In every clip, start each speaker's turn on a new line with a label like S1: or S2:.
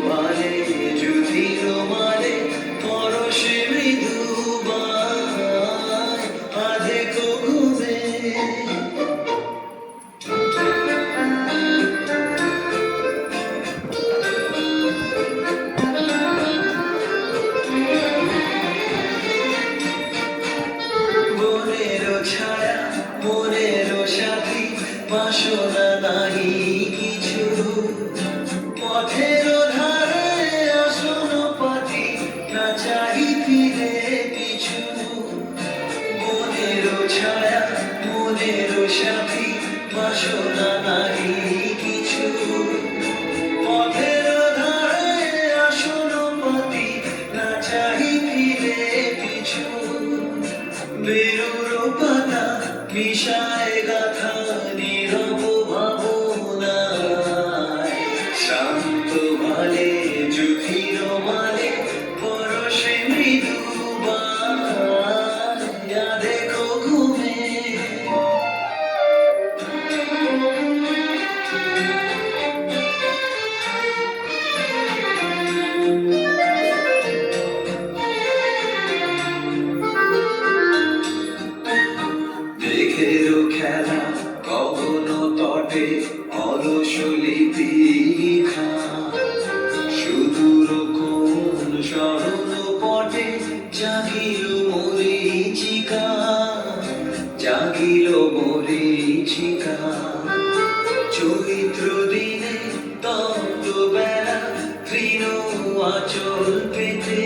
S1: ভালে যুধির মালে পরশে মৃদু বায় আধেক ঘুমে বনের ছায়া মনের সাথী বাসনা নাহি কিছু পথের ধারে আসন পাতি না চাহি ফিরে পিছু মনের ছায়া মনের সাথী বাসনা নাহি কিছু পথের ধারে আসন পাতি না চাহি ফিরে পিছু বেরুর পাতা মিশায় গাথা নীরব ভাবনায় শান্ত ভালে যুধির মালে পরশে মৃদু বায় দেখো ঘুমে দেখেরো খেলা গগন তটে অলস লিপিখা সুদূর কোন স্মরণ পটে জাগিল মরীচিকা জাগিল মরীচিকা চৈত্র দিনে তপ্ত বেলা তৃণ আচল পেতে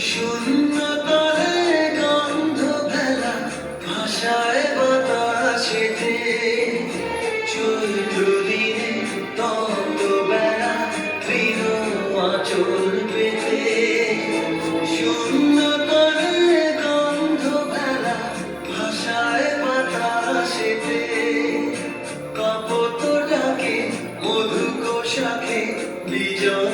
S1: শূন্য তলে গন্ধ ভেলা ভাষায় বাতাসেতে চৈত্র দিনে তপ্ত বেলা তৃণ আচল পেতে শূন্য তলে গন্ধ ভেলা ভাষায় বাতাসেতে কপত ডাকে মধু কোষাকে বিজয়